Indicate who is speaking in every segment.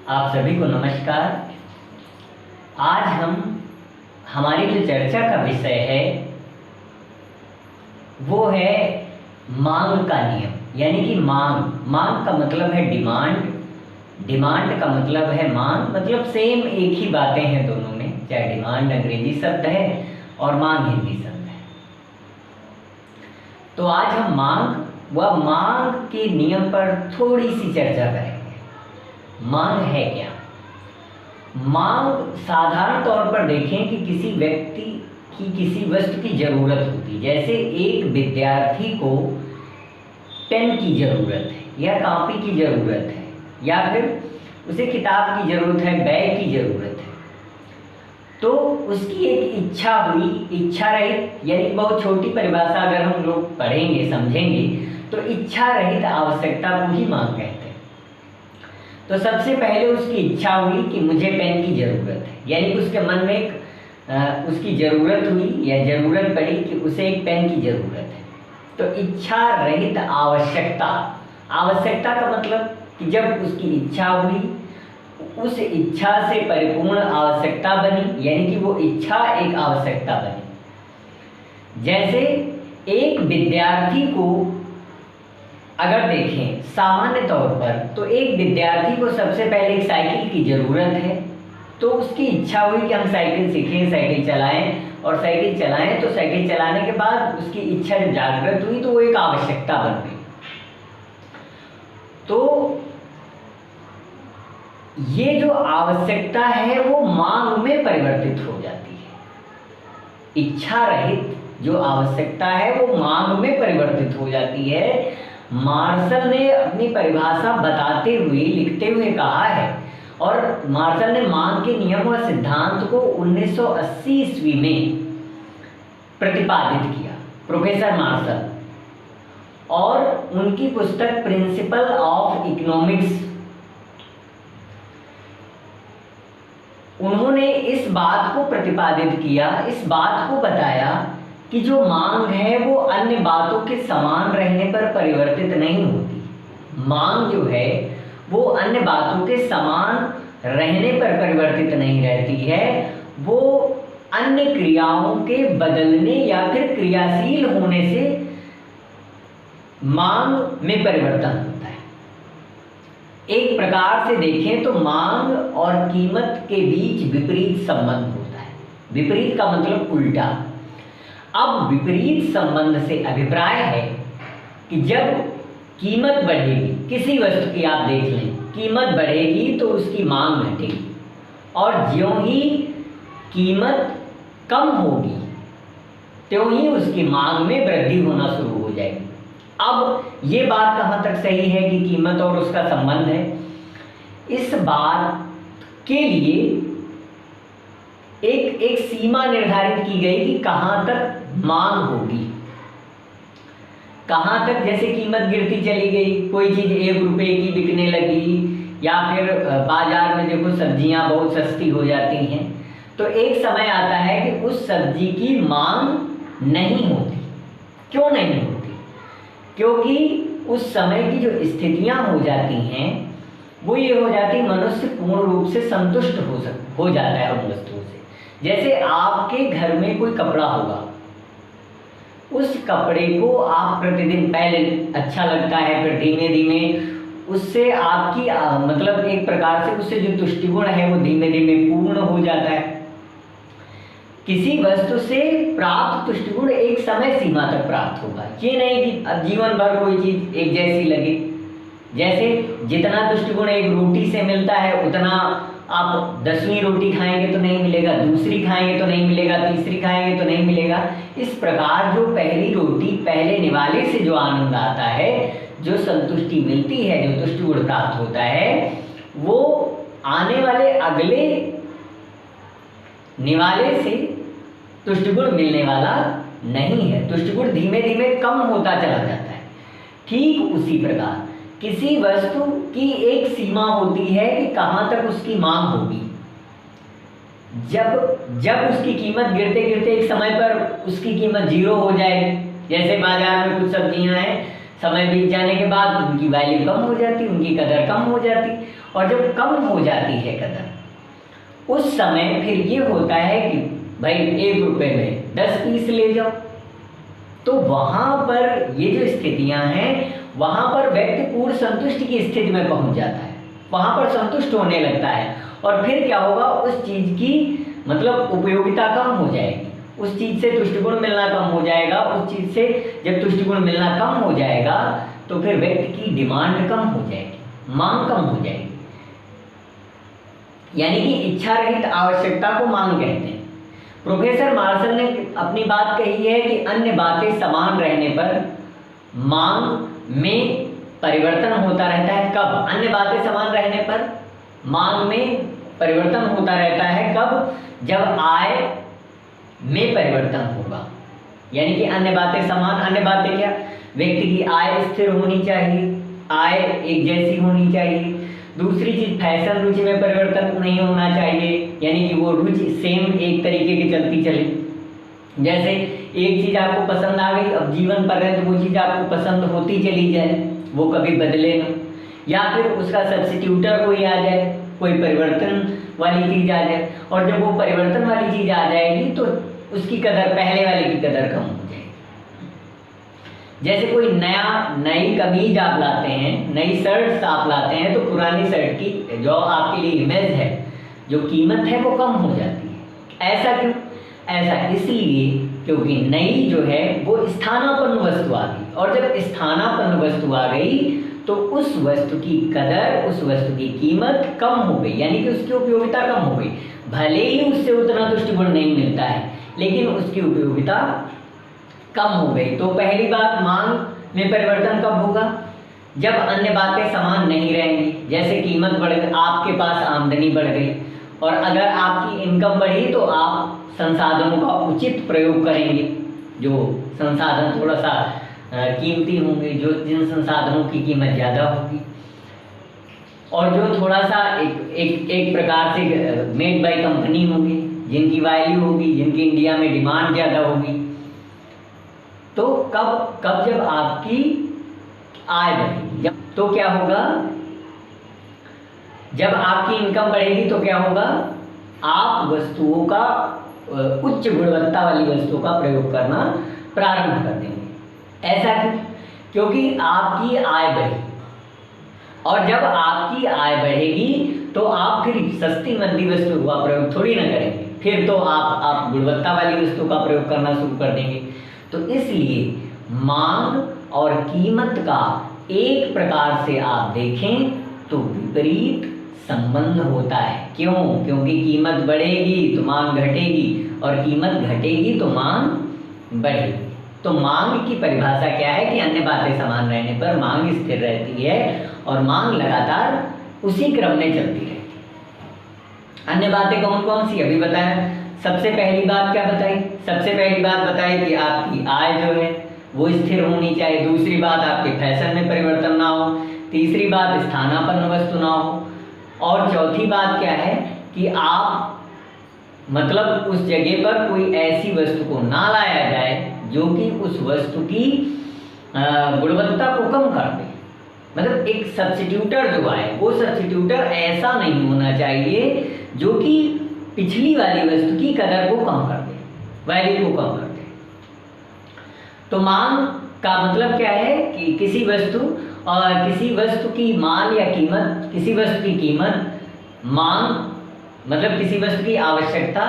Speaker 1: आप सभी को नमस्कार। आज हम हमारी जो चर्चा का विषय है वो है मांग का नियम। यानी कि मांग का मतलब है डिमांड का मतलब है मांग। मतलब सेम एक ही बातें हैं दोनों में, चाहे डिमांड अंग्रेजी शब्द है और मांग हिंदी शब्द है। तो आज हम मांग के नियम पर थोड़ी सी चर्चा करेंगे। मांग है क्या? मांग साधारण तौर पर देखें कि किसी व्यक्ति की किसी वस्तु की जरूरत होती है। जैसे एक विद्यार्थी को पेन की जरूरत है या कॉपी की जरूरत है या फिर उसे किताब की जरूरत है, बैग की जरूरत है। तो उसकी एक इच्छा हुई, इच्छा रहित, यानी बहुत छोटी परिभाषा अगर हम लोग पढ़ेंगे समझेंगे तो इच्छा रहित आवश्यकता को ही मांग कहते हैं। तो सबसे पहले उसकी इच्छा हुई कि मुझे पेन की ज़रूरत है, यानी कि उसके मन में एक उसकी ज़रूरत हुई या ज़रूरत पड़ी कि उसे एक पेन की ज़रूरत है। तो इच्छा रहित आवश्यकता का मतलब कि जब उसकी इच्छा हुई, उस इच्छा से परिपूर्ण आवश्यकता बनी, यानी कि वो इच्छा एक आवश्यकता बनी। जैसे एक विद्यार्थी को अगर देखें सामान्य तौर पर, तो एक विद्यार्थी को सबसे पहले एक साइकिल की ज़रूरत है। तो उसकी इच्छा हुई कि हम साइकिल सीखें, साइकिल चलाएं, और साइकिल चलाएं। तो साइकिल चलाने के बाद उसकी इच्छा जब जागृत हुई तो वो एक आवश्यकता बन गई। तो ये जो आवश्यकता है वो मांग में परिवर्तित हो जाती है। इच्छा रहित जो आवश्यकता है वो मांग में परिवर्तित हो जाती है। मार्शल ने अपनी परिभाषा बताते हुए, लिखते हुए कहा है, और मार्शल ने मांग के नियम और सिद्धांत को 1980 ईस्वी में प्रतिपादित किया, प्रोफेसर मार्शल। और उनकी पुस्तक प्रिंसिपल ऑफ इकोनॉमिक्स, उन्होंने इस बात को प्रतिपादित किया, इस बात को बताया कि जो मांग है वो अन्य बातों के समान रहने पर परिवर्तित नहीं होती। मांग जो है वो अन्य बातों के समान रहने पर परिवर्तित नहीं रहती है, वो अन्य क्रियाओं के बदलने या फिर क्रियाशील होने से मांग में परिवर्तन होता है। एक प्रकार से देखें तो मांग और कीमत के बीच विपरीत संबंध होता है। विपरीत का मतलब उल्टा। अब विपरीत संबंध से अभिप्राय है कि जब कीमत बढ़ेगी, किसी वस्तु की आप देख लें, कीमत बढ़ेगी तो उसकी मांग घटेगी, और ज्यों ही कीमत कम होगी त्यों ही उसकी मांग में वृद्धि होना शुरू हो जाएगी। अब ये बात कहाँ तक सही है कि कीमत और उसका संबंध है? इस बात के लिए एक सीमा निर्धारित की गई कि कहाँ तक मांग होगी, कहाँ तक। जैसे कीमत गिरती चली गई, कोई चीज़ 1 रुपये की बिकने लगी, या फिर बाजार में देखो सब्जियां बहुत सस्ती हो जाती हैं, तो एक समय आता है कि उस सब्जी की मांग नहीं होती। क्यों नहीं होती? क्योंकि उस समय की जो स्थितियां हो जाती हैं वो ये हो जाती, मनुष्य पूर्ण रूप से संतुष्ट हो जाता है उन वस्तुओं से। जैसे आपके घर में कोई कपड़ा होगा, उस कपड़े को आप प्रतिदिन, पहले अच्छा लगता है, फिर धीमे धीमे उससे आपकी मतलब एक प्रकार से उससे जो तुष्टिगुण है वो धीमे धीमे पूर्ण हो जाता है। किसी वस्तु से प्राप्त तुष्टिगुण एक समय सीमा तक प्राप्त होगा, ये नहीं कि अब जीवन भर कोई चीज़ एक जैसी लगे। जैसे जितना तुष्टिगुण एक रोटी से मिलता है उतना आप 10वीं रोटी खाएंगे तो नहीं मिलेगा, दूसरी खाएंगे तो नहीं मिलेगा, तीसरी खाएंगे तो नहीं मिलेगा। इस प्रकार जो पहली रोटी, पहले निवाले से जो आनंद आता है, जो संतुष्टि मिलती है, जो तुष्टिगुण प्राप्त होता है, वो आने वाले अगले निवाले से तुष्टिगुण मिलने वाला नहीं है। तुष्टिगुण धीमे धीमे कम होता चला जाता है। ठीक उसी प्रकार किसी वस्तु की एक सीमा होती है कि कहाँ तक उसकी मांग होगी। जब उसकी कीमत गिरते गिरते एक समय पर उसकी कीमत 0 हो जाएगी। जैसे बाजार में कुछ सब्जियां हैं, समय बीत जाने के बाद उनकी वैल्यू कम हो जाती, उनकी कदर कम हो जाती। और जब कम हो जाती है कदर, उस समय फिर ये होता है कि भाई 1 रुपये में 10 पीस ले जाओ। तो वहाँ पर ये जो स्थितियाँ हैं, वहाँ पर व्यक्ति पूर्ण संतुष्टि की स्थिति में पहुँच जाता है, वहाँ पर संतुष्ट होने लगता है। और फिर क्या होगा, उस चीज़ की मतलब उपयोगिता कम हो जाएगी, उस चीज़ से तुष्टिगुण मिलना कम हो जाएगा। उस चीज़ से जब तुष्टिगुण मिलना कम हो जाएगा तो फिर व्यक्ति की डिमांड कम हो जाएगी, मांग कम हो जाएगी। यानी कि इच्छा रहित आवश्यकता को मांग कहते हैं। प्रोफेसर मार्शल ने अपनी बात कही है कि अन्य बातें समान रहने पर मांग में परिवर्तन होता रहता है। कब? अन्य बातें समान रहने पर मांग में परिवर्तन होता रहता है। कब? जब आय में परिवर्तन होगा। यानी कि अन्य बातें समान, अन्य बातें क्या? व्यक्ति की आय स्थिर होनी चाहिए, आय एक जैसी होनी चाहिए। दूसरी चीज, फैशन रुचि में परिवर्तन नहीं होना चाहिए, यानी कि वो रुचि सेम एक तरीके की चलती चले। जैसे एक चीज आपको पसंद आ गई, अब जीवन पर्यंत वो चीज आपको पसंद होती चली जाए, वो कभी बदले ना। या फिर उसका सब्स्टिट्यूटर कोई आ जाए, कोई परिवर्तन वाली चीज आ जाए। और जब वो परिवर्तन वाली चीज आ जाएगी तो उसकी कदर पहले वाले की कदर कम हो जाएगी। जैसे कोई नई कमीज आप लाते हैं, नई शर्ट आप लाते हैं, तो पुरानी शर्ट की जो आपके लिए इमेज है, जो कीमत है, वो कम हो जाती है। ऐसा क्यों? ऐसा इसलिए क्योंकि नई जो है वो स्थानापन्न वस्तु आ गई। और जब स्थानापन्न वस्तु आ गई तो उस वस्तु की कदर, उस वस्तु की कीमत कम हो गई, यानी कि उसकी उपयोगिता कम हो गई। भले ही उससे उतना तुष्टिगुण नहीं मिलता है, लेकिन उसकी उपयोगिता कम हो गई। तो पहली बात, मांग में परिवर्तन कब होगा? जब अन्य बातें समान नहीं रहेंगी। जैसे कीमत बढ़ गई, आपके पास आमदनी बढ़ गई, और अगर आपकी इनकम बढ़ी तो आप संसाधनों का उचित प्रयोग करेंगे। जो संसाधन थोड़ा सा कीमती होंगे, जिन संसाधनों की कीमत ज़्यादा होगी, और जो थोड़ा सा एक प्रकार से मेड बाय कंपनी होंगी, जिनकी वैल्यू होगी, जिनकी इंडिया में डिमांड ज़्यादा होगी। तो कब जब आपकी आय बढ़ेगी, तो क्या होगा? जब आपकी इनकम बढ़ेगी तो क्या होगा? आप वस्तुओं का, उच्च गुणवत्ता वाली वस्तुओं का प्रयोग करना प्रारंभ कर देंगे। ऐसा क्यों? क्योंकि आपकी आय बढ़ी, और जब आपकी आय बढ़ेगी तो आप फिर सस्ती मंदी वस्तुओं का प्रयोग थोड़ी ना करेंगे, फिर तो आप गुणवत्ता वाली वस्तुओं का प्रयोग करना शुरू कर देंगे। तो इसलिए मांग और कीमत का एक प्रकार से आप देखें तो विपरीत संबंध होता है। क्यों? क्योंकि कीमत बढ़ेगी तो मांग घटेगी, और कीमत घटेगी तो मांग बढ़ेगी। तो मांग की परिभाषा क्या है कि अन्य बातें समान रहने पर मांग स्थिर रहती है, और मांग लगातार उसी क्रम में चलती रहती है। अन्य बातें कौन कौन सी? अभी बताया। सबसे पहली बात क्या बताई? सबसे पहली बात बताई कि आपकी आय जो है वो स्थिर होनी चाहिए। दूसरी बात, आपके फैशन में परिवर्तन ना हो। तीसरी बात, स्थानापन्न वस्तु ना हो। और चौथी बात क्या है कि आप मतलब उस जगह पर कोई ऐसी वस्तु को ना लाया जाए जो कि उस वस्तु की गुणवत्ता को कम कर दे। मतलब एक सब्स्टिट्यूटर जो आए, वो सब्स्टिट्यूटर ऐसा नहीं होना चाहिए जो कि पिछली वाली वस्तु की कदर को कम कर दे, वैल्यू को कम कर दे। तो मांग का मतलब क्या है कि किसी वस्तु की माल या कीमत, किसी वस्तु की कीमत, मांग मतलब किसी वस्तु की आवश्यकता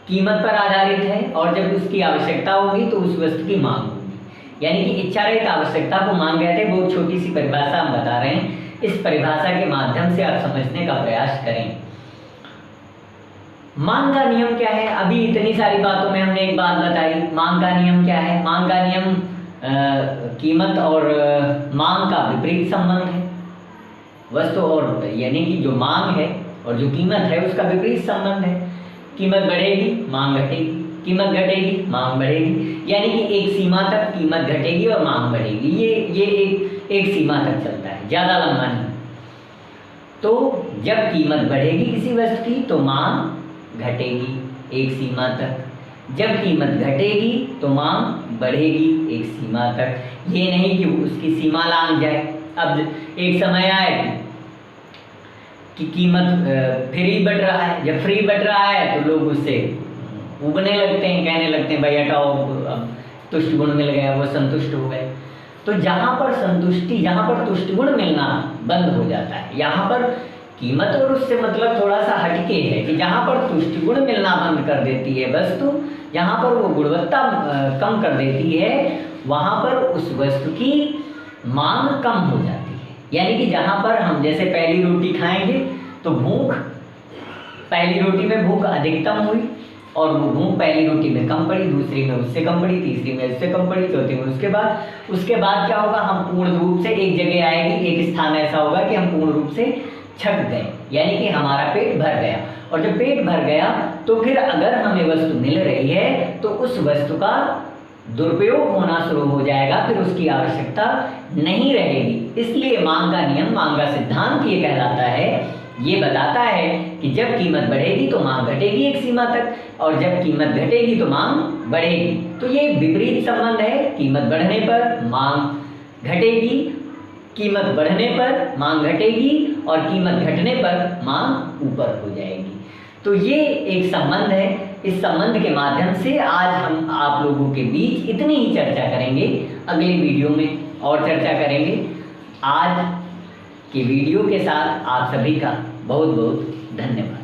Speaker 1: कीमत पर आधारित है, और जब उसकी आवश्यकता होगी तो उस वस्तु की मांग होगी। यानी कि इच्छा रहित आवश्यकता को मांग कहते हैं। बहुत छोटी सी परिभाषा हम बता रहे हैं, इस परिभाषा के माध्यम से आप समझने का प्रयास करें। मांग का नियम क्या है? अभी इतनी सारी बातों में हमने एक बात बताई, मांग का नियम क्या है? मांग का नियम कीमत और मांग का विपरीत संबंध है। वस्तु और यानी कि जो मांग है और जो कीमत है उसका विपरीत संबंध है। कीमत बढ़ेगी, मांग घटेगी, कीमत घटेगी, मांग बढ़ेगी। यानी कि एक सीमा तक कीमत घटेगी और मांग बढ़ेगी। ये एक सीमा तक चलता है, ज़्यादा लंबा नहीं। तो जब कीमत बढ़ेगी किसी वस्तु की तो मांग घटेगी एक सीमा तक। जब कीमत घटेगी तो मांग बढ़ेगी एक सीमा तक, ये नहीं कि उसकी सीमा लांघ जाए। अब एक समय आए कि कीमत फ्री बढ़ रहा है, जब फ्री बढ़ रहा है तो लोग उससे उबने लगते हैं, कहने लगते हैं भाई हटाओ, अब तुष्ट गुण मिल गया, वो संतुष्ट हो गए। तो जहाँ पर संतुष्टि, जहाँ पर तुष्ट गुण मिलना बंद हो जाता है, यहाँ पर कीमत और उससे मतलब थोड़ा सा हटके है कि जहाँ पर तुष्ट गुण मिलना बंद कर देती है वस्तु, जहाँ पर वो गुणवत्ता कम कर देती है, वहाँ पर उस वस्तु की मांग कम हो जाती है। यानी कि जहाँ पर हम जैसे पहली रोटी खाएंगे तो भूख, पहली रोटी में भूख अधिकतम हुई और वो भूख पहली रोटी में कम पड़ी, दूसरी में उससे कम पड़ी, तीसरी में उससे कम पड़ी, चौथी में उसके बाद क्या होगा, हम पूर्ण रूप से एक जगह आएगी, एक स्थान ऐसा होगा कि हम पूर्ण रूप से छक गए, यानी कि हमारा पेट भर गया। और जब पेट भर गया तो फिर अगर हमें वस्तु मिल रही है तो उस वस्तु का दुरुपयोग होना शुरू हो जाएगा, फिर उसकी आवश्यकता नहीं रहेगी। इसलिए मांग का नियम, मांग का सिद्धांत ये कहलाता है, ये बताता है कि जब कीमत बढ़ेगी तो मांग घटेगी एक सीमा तक, और जब कीमत घटेगी तो मांग बढ़ेगी। तो ये विपरीत संबंध है, कीमत बढ़ने पर मांग घटेगी, कीमत बढ़ने पर मांग घटेगी, और कीमत घटने पर मांग ऊपर हो जाएगी। तो ये एक संबंध है। इस संबंध के माध्यम से आज हम आप लोगों के बीच इतनी ही चर्चा करेंगे, अगले वीडियो में और चर्चा करेंगे। आज के वीडियो के साथ आप सभी का बहुत बहुत धन्यवाद।